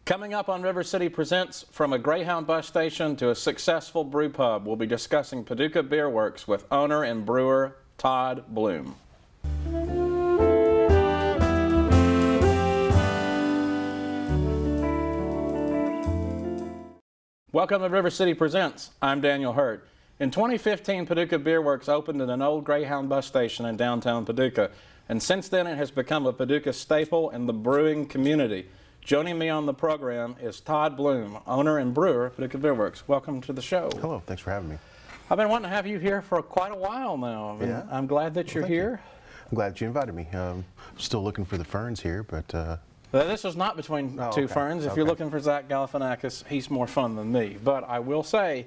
Coming up on River City Presents, from a Greyhound bus station to a successful brew pub, we'll be discussing Paducah Beer Werks with owner and brewer Todd Blume. Welcome to River City Presents. I'm Daniel Hurt. In 2015, Paducah Beer Werks opened at an old Greyhound bus station in downtown Paducah, and since then it has become a Paducah staple in the brewing community. Joining me on the program is Todd Blume, owner and brewer of Paducah Beer Works. Welcome to the show. Hello, thanks for having me. I've been wanting to have you here for quite a while now. Yeah. I'm glad that you're here. I'm glad that you invited me. I'm still looking for the ferns here, but... This is not between two ferns. If you're looking for Zach Galifianakis, he's more fun than me. But I will say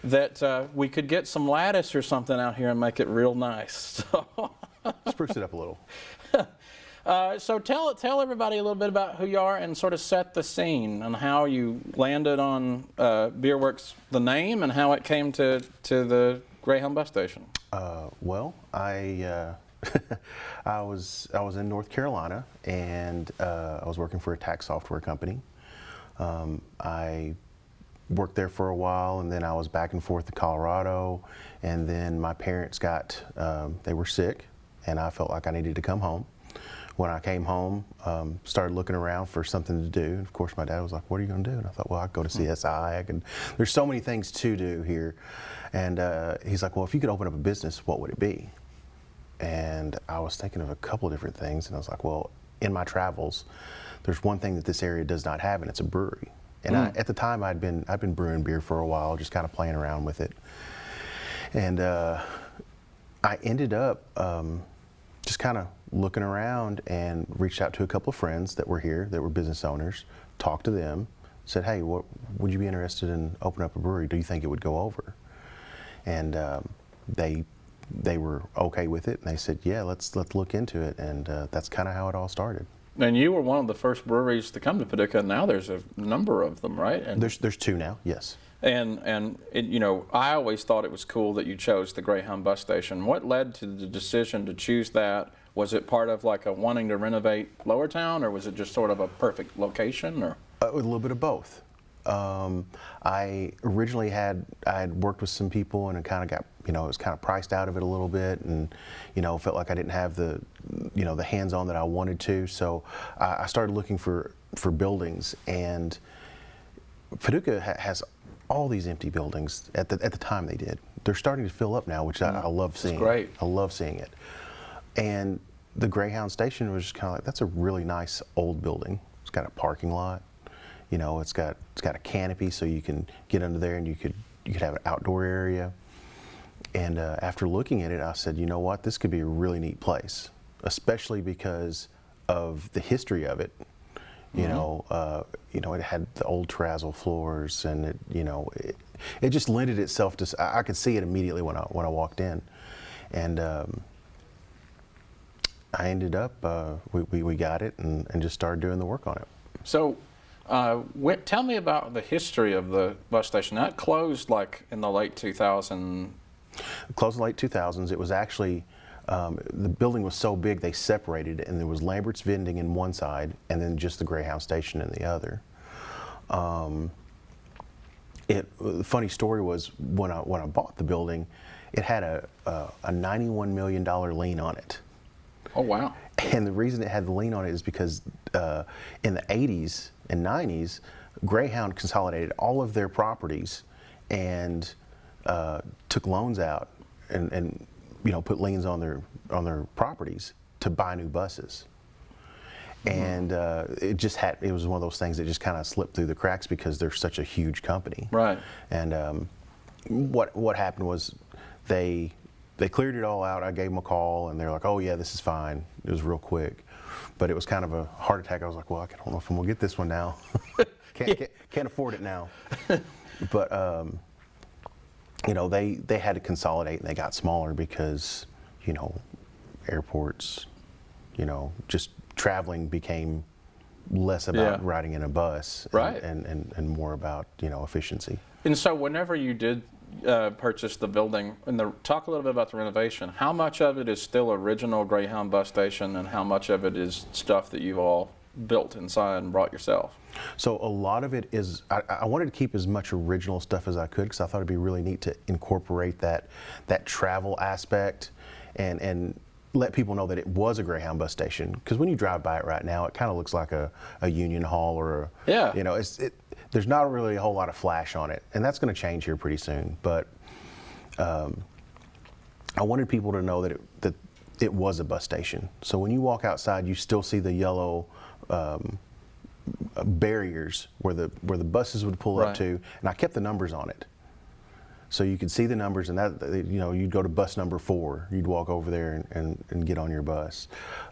that we could get some lattice or something out here and make it real nice. So spruce it up a little. So tell everybody a little bit about who you are and sort of set the scene and how you landed on Beer Werks, the name, and how it came to the Greyhound bus station. Well, I was in North Carolina, and I was working for a tax software company. I worked there for a while, and then I was back and forth to Colorado, and then my parents they were sick, and I felt like I needed to come home. When I came home, started looking around for something to do. Of course, my dad was like, "What are you going to do?" And I thought, "Well, I could go to CSI. There's so many things to do here." And he's like, "Well, if you could open up a business, what would it be?" And I was thinking of a couple of different things, and I was like, "Well, in my travels, there's one thing that this area does not have, and it's a brewery." And at the time, I'd been brewing beer for a while, just kind of playing around with it. And I ended up just kind of looking around and reached out to a couple of friends that were here, that were business owners, talked to them, said, "Hey, what would you be interested in opening up a brewery? Do you think it would go over?" And they were okay with it, and they said, "Yeah, let's look into it." And that's kind of how it all started. And you were one of the first breweries to come to Paducah. Now there's a number of them, right? And there's two now, yes. And it, you know, I always thought it was cool that you chose the Greyhound bus station. What led to the decision to choose that? Was it part of like a wanting to renovate Lowertown, or was it just sort of a perfect location? Or a little bit of both. I originally I had worked with some people, and it kind of got, it was kind of priced out of it a little bit, and felt like I didn't have the the hands-on that I wanted to. So I started looking for buildings, and Paducah has all these empty buildings. At the time they did. They're starting to fill up now, which I love seeing. It's great. I love seeing it. And the Greyhound station was just kind of like, that's a really nice old building. It's got a parking lot. It's got a canopy, so you can get under there, and you could have an outdoor area. And after looking at it, I said, you know what, this could be a really neat place, especially because of the history of it. It had the old terrazzo floors, and it just lended itself to. I could see it immediately when I walked in, and I ended up we got it and just started doing the work on it. So, tell me about the history of the bus station. That closed like in the late 2000s. It closed in the late 2000s. It was actually, the building was so big they separated it, and there was Lambert's Vending in one side, and then just the Greyhound station in the other. The funny story was when I bought the building, it had a $91 million lien on it. Oh, wow. And the reason it had the lien on it is because in the 80s and 90s, Greyhound consolidated all of their properties and took loans out and put liens on their properties to buy new buses. And it was one of those things that just kind of slipped through the cracks because they're such a huge company. Right. And what happened was they cleared it all out. I gave them a call, and they're like, "Oh yeah, this is fine." It was real quick, but it was kind of a heart attack. I was like, "Well, I don't know if I'm gonna get this one now. can't afford it now." But they had to consolidate, and they got smaller because airports, just traveling became less about riding in a bus, right, and more about efficiency. And so, whenever you did purchase the building, and talk a little bit about the renovation. How much of it is still original Greyhound bus station, and how much of it is stuff that you all built inside and brought yourself? So a lot of it is, I wanted to keep as much original stuff as I could because I thought it'd be really neat to incorporate that travel aspect and let people know that it was a Greyhound bus station. Because when you drive by it right now, it kind of looks like a Union Hall or there's not really a whole lot of flash on it, and that's going to change here pretty soon. But I wanted people to know that it was a bus station. So when you walk outside, you still see the yellow barriers where the buses would pull up to, and I kept the numbers on it. So you could see the numbers, and that, you'd go to bus number 4, you'd walk over there and get on your bus.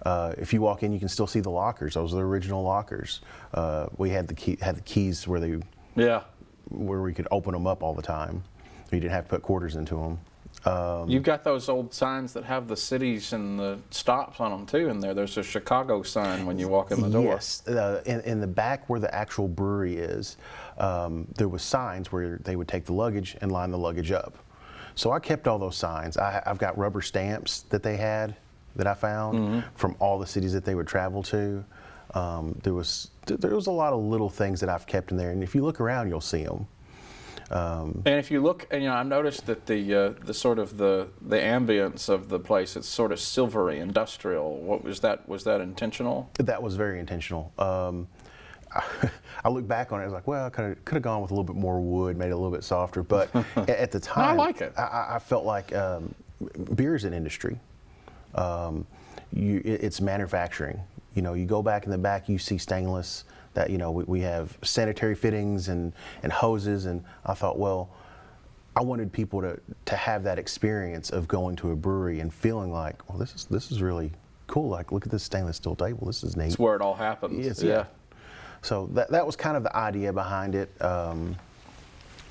If you walk in, you can still see the lockers. Those are the original lockers. We had the keys where we could open them up all the time. You didn't have to put quarters into them. You've got those old signs that have the cities and the stops on them too in there. There's a Chicago sign when you walk in the door. Yes, in the back where the actual brewery is, there was signs where they would take the luggage and line the luggage up. So I kept all those signs. I've got rubber stamps that they had that I found from all the cities that they would travel to. There was a lot of little things that I've kept in there, and if you look around, you'll see them. And if you look, and I've noticed that the sort of the ambience of the place, it's sort of silvery, industrial. What was that? Was that intentional? That was very intentional. I look back on it, I was like, well, I could have gone with a little bit more wood, made it a little bit softer. But at the time, I like it. I felt like beer is an industry. It's manufacturing. You go back in the back, you see stainless. That we have sanitary fittings and hoses, and I thought, well, I wanted people to have that experience of going to a brewery and feeling like, well, this is really cool. Like, look at this stainless steel table. This is neat. It's where it all happens. Yeah. So that was kind of the idea behind it.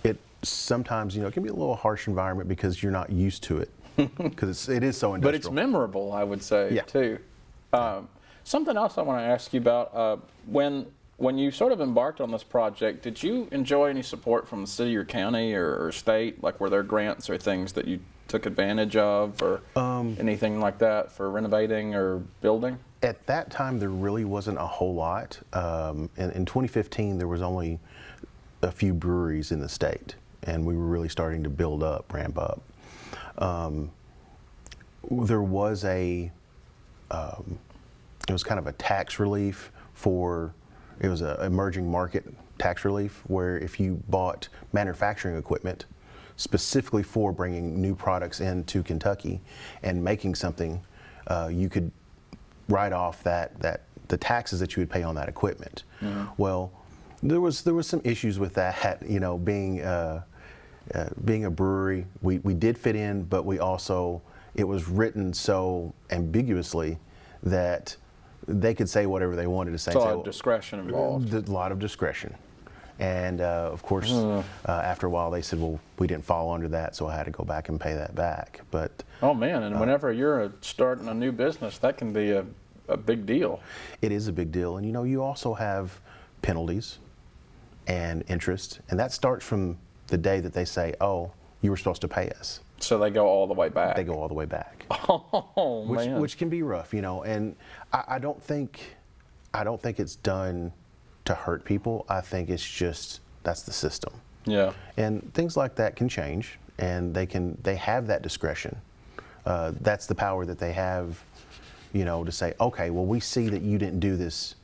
It sometimes it can be a little harsh environment because you're not used to it because it is so industrial. But it's memorable, I would say, too. Something else I want to ask you about when you sort of embarked on this project, did you enjoy any support from the city or county or state? Like, were there grants or things that you took advantage of or anything like that for renovating or building? At that time, there really wasn't a whole lot. In 2015, there was only a few breweries in the state, and we were really starting to ramp up. There was it was kind of a tax relief it was an emerging market tax relief where if you bought manufacturing equipment specifically for bringing new products into Kentucky and making something, you could write off the taxes that you would pay on that equipment. Well, there was some issues with that, being a brewery. We did fit in, but it was written so ambiguously that they could say whatever they wanted to say. It's a lot of discretion involved. A lot of discretion. And of course, after a while they said, well, we didn't fall under that, so I had to go back and pay that back. But oh man, and whenever you're starting a new business, that can be a big deal. It is a big deal. And you also have penalties and interest, and that starts from the day that they say, oh, you were supposed to pay us. So they go all the way back. They go all the way back. Oh man. Which can be rough, and I don't think it's done to hurt people. I think it's just that's the system. Yeah. And things like that can change, and they have that discretion. That's the power that they have, to say, okay, well, we see that you didn't do this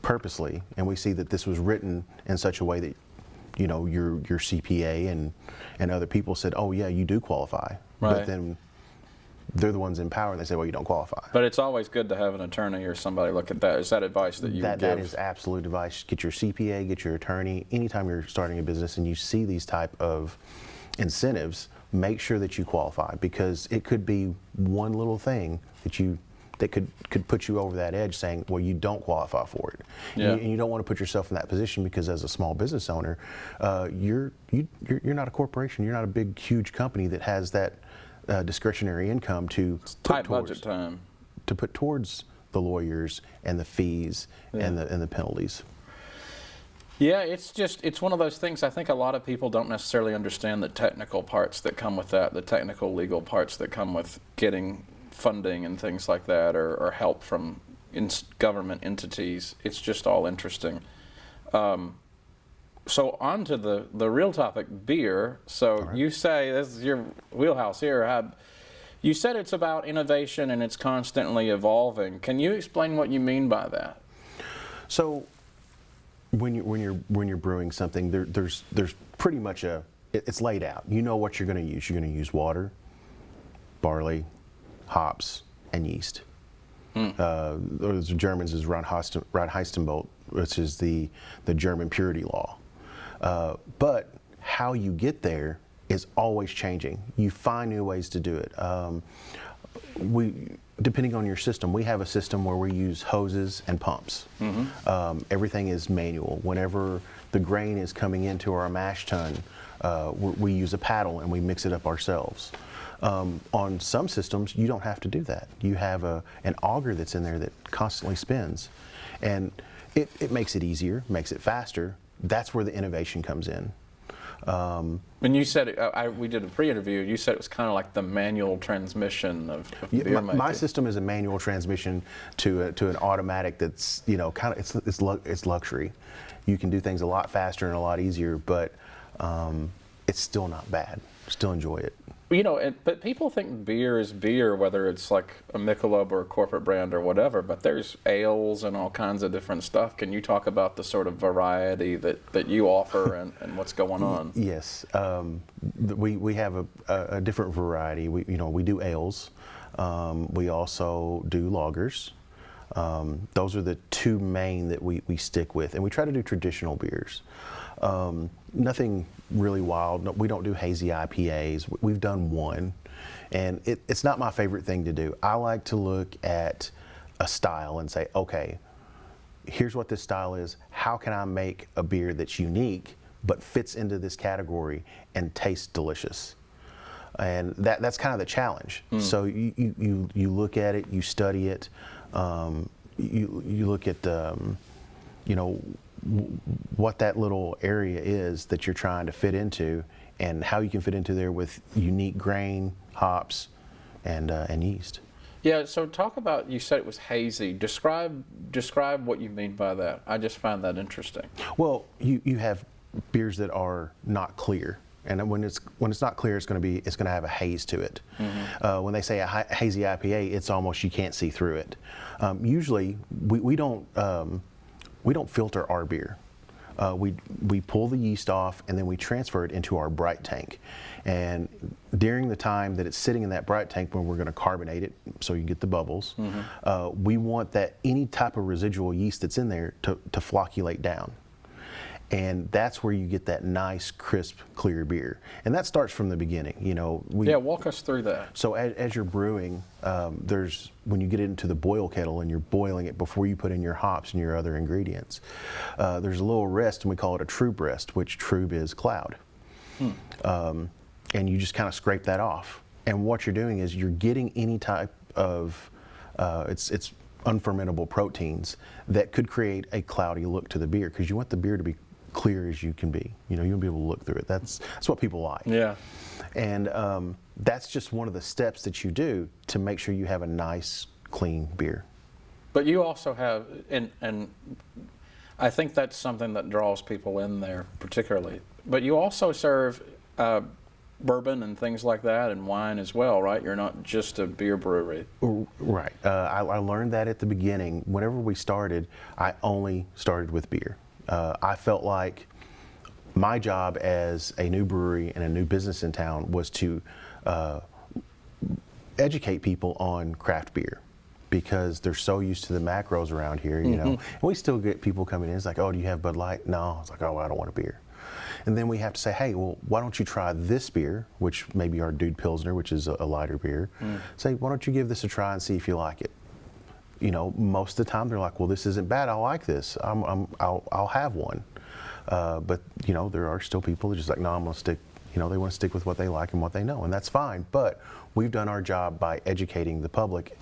purposely, and we see that this was written in such a way that your CPA and other people said, oh yeah, you do qualify. Right. But then they're the ones in power and they say, well, you don't qualify. But it's always good to have an attorney or somebody look at that. Is that advice that you would give? That is absolute advice. Get your CPA, get your attorney. Anytime you're starting a business and you see these type of incentives, make sure that you qualify, because it could be one little thing that could put you over that edge saying, well, you don't qualify for it. Yeah. And you don't want to put yourself in that position, because as a small business owner, you're not a corporation. You're not a big, huge company that has that discretionary income to tight budget time to put towards the lawyers and the fees and the penalties. Yeah, it's one of those things. I think a lot of people don't necessarily understand the technical parts that come with that, the technical legal parts that come with getting funding and things like that, or help from government entities. It's just all interesting. So on to the real topic, beer. So you say, this is your wheelhouse here. You said it's about innovation and it's constantly evolving. Can you explain what you mean by that? So when you're brewing something, there's pretty much it's laid out. You know what you're going to use. You're going to use water, barley, hops, and yeast. The Germans is Reinheitsgebot, which is the German purity law. But how you get there is always changing. You find new ways to do it. Depending on your system, we have a system where we use hoses and pumps. Everything is manual. Whenever the grain is coming into our mash tun, we use a paddle and we mix it up ourselves. On some systems, you don't have to do that. You have an auger that's in there that constantly spins, and it makes it easier, makes it faster. That's where the innovation comes in. And you said, we did a pre-interview, you said it was kind of like the manual transmission of beer making. My system is a manual transmission to an automatic that's, kind of, it's luxury. You can do things a lot faster and a lot easier, but it's still not bad. Still enjoy it. But people think beer is beer, whether it's like a Michelob or a corporate brand or whatever, but there's ales and all kinds of different stuff. Can you talk about the sort of variety that you offer and what's going on? Yes. We have a different variety. We do ales. We also do lagers. Those are the two main that we stick with, and we try to do traditional beers. Nothing really wild. No, we don't do hazy IPAs. We've done one, and it's not my favorite thing to do. I like to look at a style and say, okay, here's what this style is. How can I make a beer that's unique but fits into this category and tastes delicious? And that's kind of the challenge. So you look at it, you study it, you look at what that little area is that you're trying to fit into, and how you can fit into there with unique grain, hops, and yeast. Yeah. So talk about. You said it was hazy. Describe what you mean by that. I just find that interesting. Well, you have beers that are not clear. And when it's not clear, it's going to have a haze to it. When they say a hazy IPA, it's almost you can't see through it. Usually, we don't filter our beer. We pull the yeast off and then we transfer it into our bright tank. And during the time that it's sitting in that bright tank, when we're going to carbonate it, so you get the bubbles, we want that any type of residual yeast that's in there to flocculate down. And that's where you get that nice, crisp, clear beer. And that starts from the beginning. Walk us through that. So as you're brewing, when you get it into the boil kettle and you're boiling it before you put in your hops and your other ingredients, there's a little rest, and we call it a trub rest, which trub is cloud. And you just kind of scrape that off. And what you're doing is you're getting any type of, it's unfermentable proteins that could create a cloudy look to the beer, because you want the beer to be clear as you can be. You want to be able to look through it. That's what people like. Yeah. And that's just one of the steps that you do to make sure you have a nice, clean beer. But you also have, and I think that's something that draws people in there particularly. But you also serve bourbon and things like that, and wine as well, right? You're not just a beer brewery. Right. I learned that at the beginning. Whenever we started, I only started with beer. I felt like my job as a new brewery and a new business in town was to educate people on craft beer, because they're so used to the macros around here, And we still get people coming in. It's like, oh, do you have Bud Light? No. It's like, oh, I don't want a beer. And then we have to say, hey, well, why don't you try this beer, which may be our Dude Pilsner, which is a lighter beer. Say, why don't you give this a try and see if you like it? Most of the time they're like, well, this isn't bad. I like this. I'll have one. But there are still people that are just like, no, I'm going to stick. They want to stick with what they like and what they know, and that's fine. But we've done our job by educating the public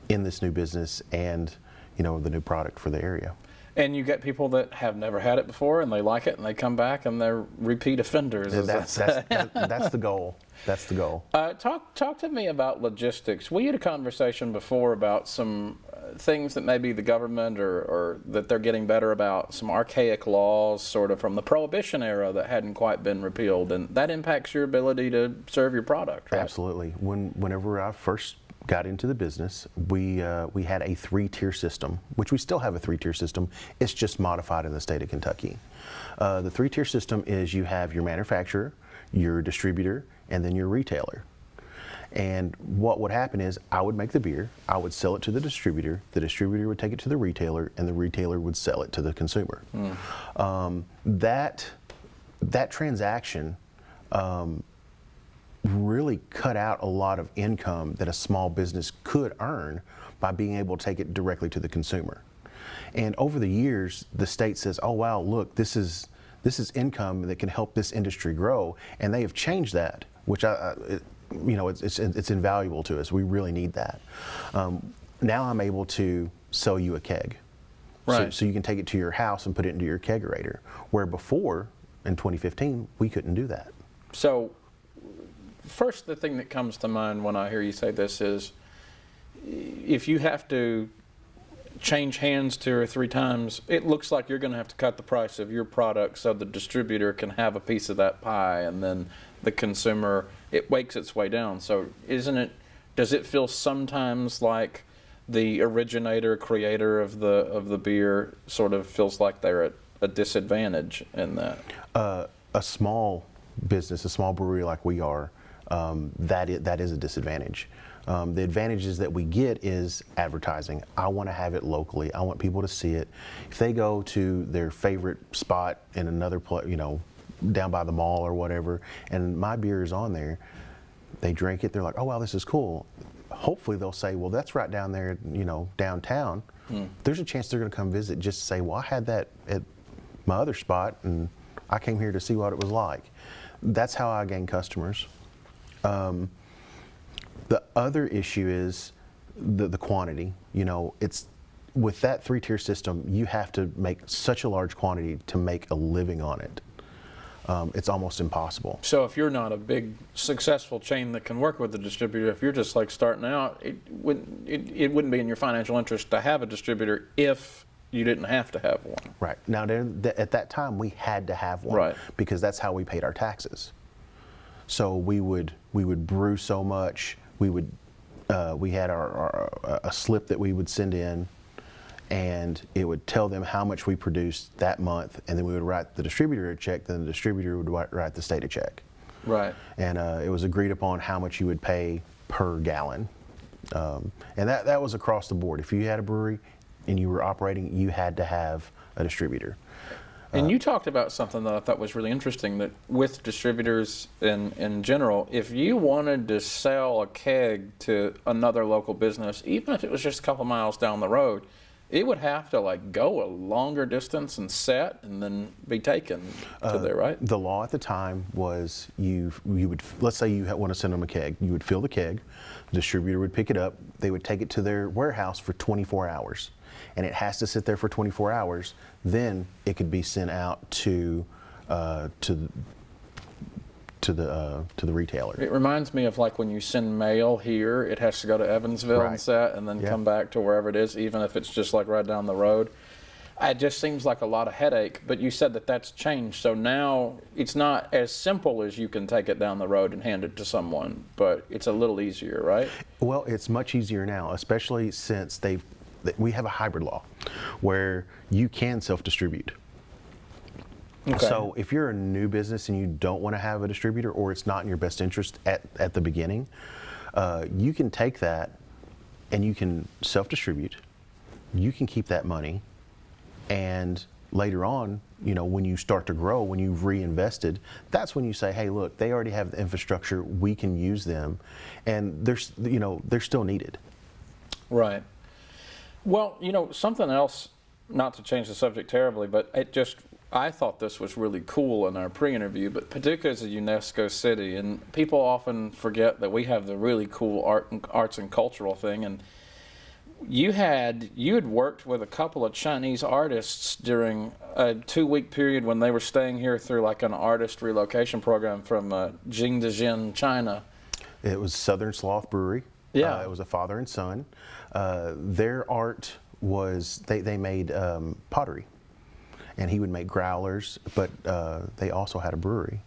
in this new business and the new product for the area. And you get people that have never had it before and they like it and they come back and they're repeat offenders. That's the goal. That's the goal. Talk to me about logistics. We had a conversation before about some things that maybe the government or that they're getting better about, some archaic laws sort of from the Prohibition era that hadn't quite been repealed, and that impacts your ability to serve your product, right? Absolutely. Whenever I first got into the business, we had a 3-tier system, which we still have a 3-tier system. It's just modified in the state of Kentucky. The 3-tier system is you have your manufacturer, your distributor, and then your retailer. And what would happen is I would make the beer, I would sell it to the distributor would take it to the retailer, and the retailer would sell it to the consumer. That transaction really cut out a lot of income that a small business could earn by being able to take it directly to the consumer. And over the years, the state says, oh wow, look, this is income that can help this industry grow, and they have changed that, which it's invaluable to us. We really need that. Now I'm able to sell you a keg. Right. So you can take it to your house and put it into your kegerator, where before, in 2015, we couldn't do that. So first, the thing that comes to mind when I hear you say this is, if you have to change hands 2 or 3 times, it looks like you're going to have to cut the price of your product so the distributor can have a piece of that pie, and then the consumer, it wakes its way down. So does it feel sometimes like the originator, creator of the beer sort of feels like they're at a disadvantage in that? A small business, a small brewery like we are, that is a disadvantage. The advantages that we get is advertising. I want to have it locally. I want people to see it. If they go to their favorite spot in another place, down by the mall or whatever, and my beer is on there, they drink it, they're like, oh wow, this is cool. Hopefully they'll say, well, that's right down there, downtown. There's a chance they're going to come visit just to say, well, I had that at my other spot and I came here to see what it was like. That's how I gain customers. The other issue is the quantity. It's with that 3-tier system, you have to make such a large quantity to make a living on it. It's almost impossible. So if you're not a big successful chain that can work with the distributor, if you're just like starting out, it wouldn't be in your financial interest to have a distributor if you didn't have to have one. Right. Now, at that time, we had to have one, right, because that's how we paid our taxes. So we would brew so much. We had a slip that we would send in, and it would tell them how much we produced that month, and then we would write the distributor a check, then the distributor would write the state a check. Right. And it was agreed upon how much you would pay per gallon. And that was across the board. If you had a brewery and you were operating, you had to have a distributor. And you talked about something that I thought was really interesting, that with distributors in general, if you wanted to sell a keg to another local business, even if it was just a couple miles down the road, it would have to go a longer distance and set and then be taken to there, right? The law at the time was you would, let's say you want to send them a keg, you would fill the keg, the distributor would pick it up, they would take it to their warehouse for 24 hours. And it has to sit there for 24 hours, then it could be sent out to the retailer. It reminds me of when you send mail here, it has to go to Evansville Right. and set and then come back to wherever it is, even if it's just right down the road. It just seems like a lot of headache, but you said that that's changed. So now it's not as simple as you can take it down the road and hand it to someone, but it's a little easier, right? Well, it's much easier now, especially since we have a hybrid law where you can self-distribute. Okay. So if you're a new business and you don't want to have a distributor, or it's not in your best interest at the beginning, you can take that and you can self-distribute. You can keep that money, and later on, when you start to grow, when you've reinvested, that's when you say, hey, look, they already have the infrastructure, we can use them, and they're still needed. Right. Well, something else, not to change the subject terribly, but I thought this was really cool in our pre-interview, but Paducah is a UNESCO city, and people often forget that we have the really cool arts and cultural thing. And you had worked with a couple of Chinese artists during a 2-week period when they were staying here through an artist relocation program from Jingdezhen, China. It was Southern Sloth Brewery. Yeah. It was a father and son. Their art was they made pottery, and he would make growlers, but they also had a brewery.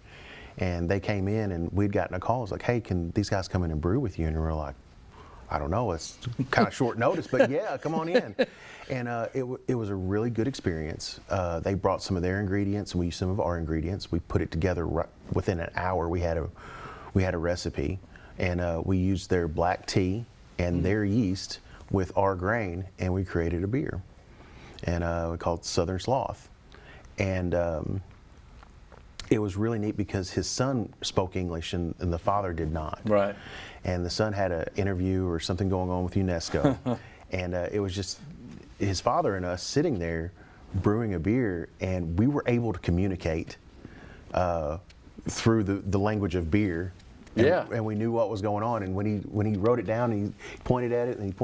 And they came in, and we'd gotten a call. It was like, hey, can these guys come in and brew with you? And we were like, I don't know, it's kind of short notice, but yeah, come on in. And it was a really good experience. They brought some of their ingredients, and we used some of our ingredients. We put it together within an hour. We had a recipe, and we used their black tea and their yeast with our grain, and we created a beer, and we called it Southern Sloth. And it was really neat because his son spoke English and the father did not. Right. And the son had an interview or something going on with UNESCO. And it was just his father and us sitting there brewing a beer, and we were able to communicate through the language of beer. And, Yeah. and we knew what was going on. And when he wrote it down, he pointed at it, and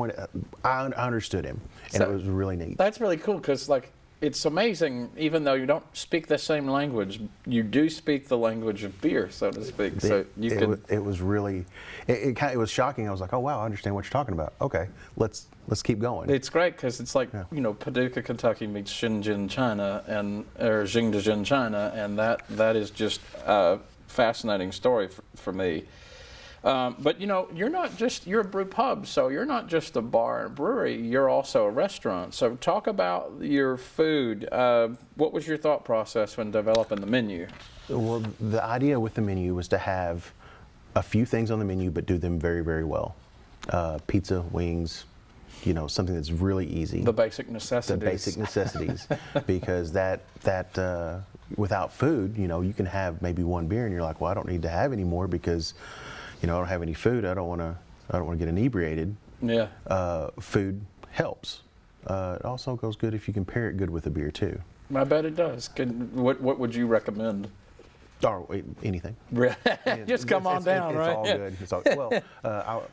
I understood him. And So it was really neat. That's really cool because, like, it's amazing. Even though you don't speak the same language, you do speak the language of beer, so to speak. So you could. It was really, it was shocking. I was like, oh wow, I understand what you're talking about. Okay, let's keep going. It's great because it's like, Yeah. you know, Paducah, Kentucky meets Shenzhen, China, or Jingdezhen, China, and that is just a fascinating story for me. But you know, you're a brew pub, so you're not just a bar and brewery, you're also a restaurant. So talk about your food. What was your thought process when developing the menu? Well, the idea with the menu was to have a few things on the menu, but do them very, very well. Pizza, wings, you know, something that's really easy. The basic necessities. The basic necessities, because that without food, you know, you can have maybe one beer and you're like, well, I don't need to have any more because, you know, I don't have any food. I don't want to get inebriated. Yeah. Food helps. It also goes good if you can pair it good with a beer too. I bet it does. What would you recommend? Or anything. Just come on down, it's right? all Yeah. good. It's all, well,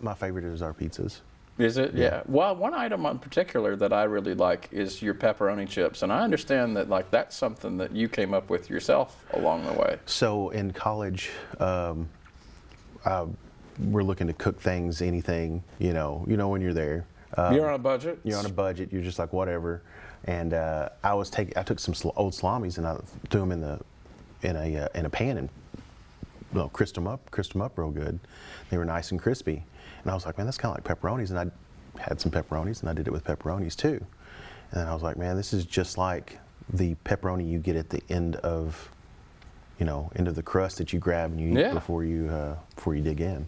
my favorite is our pizzas. Is it? Yeah. Well, one item in particular that I really like is your pepperoni chips, and I understand that that's something that you came up with yourself along the way. So in college, we're looking to cook things, anything, you know when you're there. You're on a budget. You're on a budget. You're just like whatever. And I took some old salamis and I threw them in a pan and crisped them up real good. They were nice and crispy. And I was like, man, that's kind of like pepperonis. And I had some pepperonis and I did it with pepperonis too. And then I was like, man, this is just like the pepperoni you get at the end of the crust that you grab and you eat before you dig in.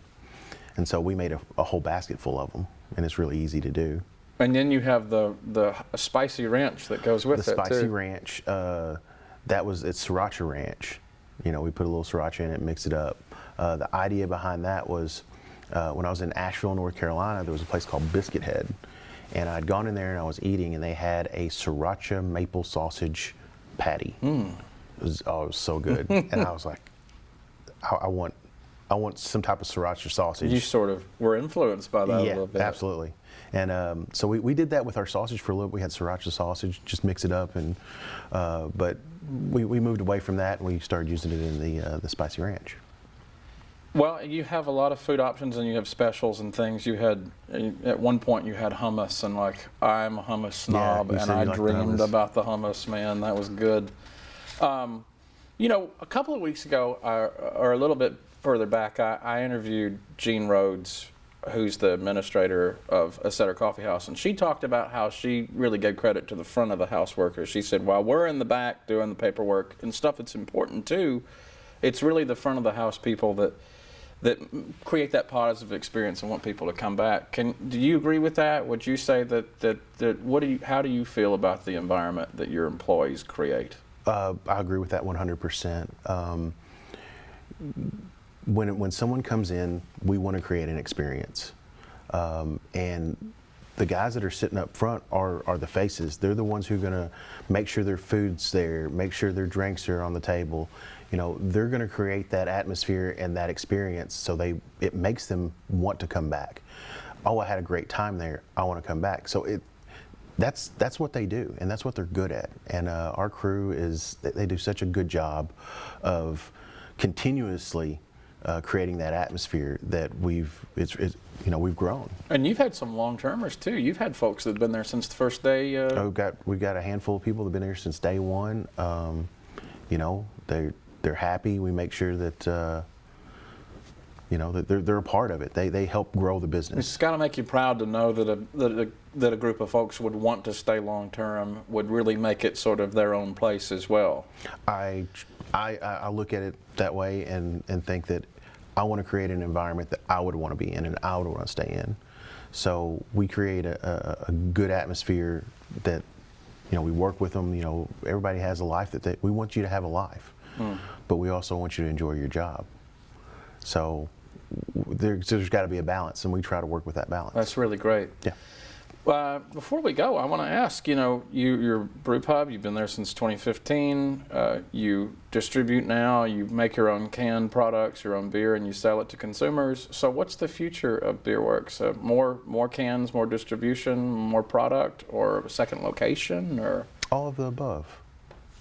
And so we made a whole basket full of them, and it's really easy to do. And then you have the spicy ranch that goes with it too. The spicy ranch, it's sriracha ranch. You know, we put a little sriracha in it, mix it up. The idea behind that was when I was in Asheville, North Carolina, there was a place called Biscuit Head. And I'd gone in there and I was eating, and they had a sriracha maple sausage patty. It was so good. And I was like, I want some type of sriracha sausage. You sort of were influenced by that a little bit. Yeah, absolutely. And so we did that with our sausage for a little bit. We had sriracha sausage, just mix it up. And but we moved away from that, and we started using it in the spicy ranch. Well, you have a lot of food options, and you have specials and things. You had, at one point, you had hummus, and I'm a hummus snob, you and said you I liked dreamed hummus. about the hummus, man. That was good. A couple of weeks ago, or a little bit further back, I interviewed Jean Rhodes, who's the administrator of a Setter Coffee House, and she talked about how she really gave credit to the front of the house workers. She said, while we're in the back doing the paperwork and stuff that's important too, it's really the front of the house people that create that positive experience and want people to come back. Do you agree with that? Would you say that how do you feel about the environment that your employees create? I agree with that 100%. When someone comes in, we want to create an experience. And the guys that are sitting up front are the faces. They're the ones who are going to make sure their food's there, make sure their drinks are on the table. You know, they're going to create that atmosphere and that experience so it makes them want to come back. Oh, I had a great time there. I want to come back. So that's what they do, and that's what they're good at. And our crew they do such a good job of continuously creating that atmosphere that we've grown. And you've had some long-termers too. You've had folks that have been there since the first day. We've got a handful of people that have been here since day one. They're happy. We make sure that that they're a part of it. They help grow the business. It's got to make you proud to know that a group of folks would want to stay long-term, would really make it sort of their own place as well. I look at it that way and think that I want to create an environment that I would want to be in and I would want to stay in. So we create a good atmosphere that, we work with them. Everybody has a life we want you to have a life, but we also want you to enjoy your job. So there's got to be a balance, and we try to work with that balance. That's really great. Yeah. Before we go, I want to ask, you're brew pub, you've been there since 2015, you distribute now, you make your own canned products, your own beer, and you sell it to consumers. So what's the future of Beer Werks? More cans, more distribution, more product, or a second location, or? All of the above.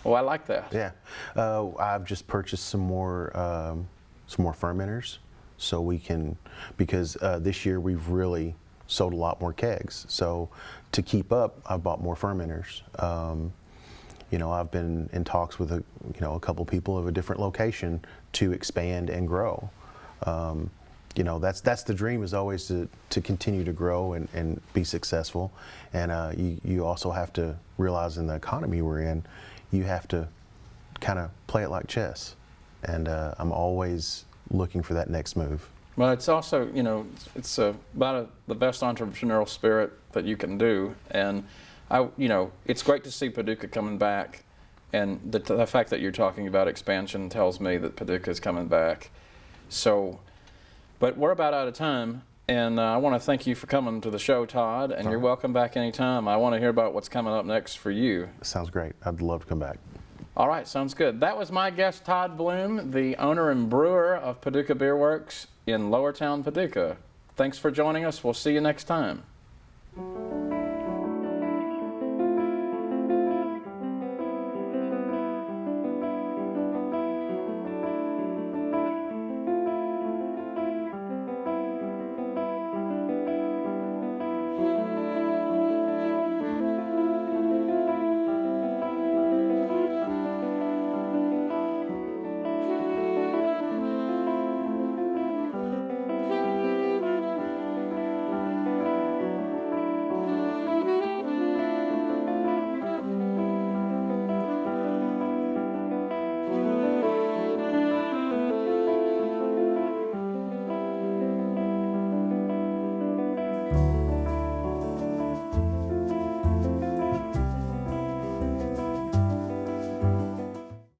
Oh, I like that. Yeah. I've just purchased some more fermenters so we can, because this year we've really sold a lot more kegs. So to keep up, I've bought more fermenters. I've been in talks with a couple people of a different location to expand and grow. That's the dream, is always to continue to grow and be successful. And you also have to realize, in the economy we're in, you have to kind of play it like chess. And I'm always looking for that next move. Well, it's also, it's about the best entrepreneurial spirit that you can do. And, it's great to see Paducah coming back. And the fact that you're talking about expansion tells me that Paducah is coming back. So, but we're about out of time. And I want to thank you for coming to the show, Todd. And you're welcome back anytime. I want to hear about what's coming up next for you. Sounds great. I'd love to come back. All right, sounds good. That was my guest, Todd Blume, the owner and brewer of Paducah Beer Werks in Lowertown, Paducah. Thanks for joining us. We'll see you next time.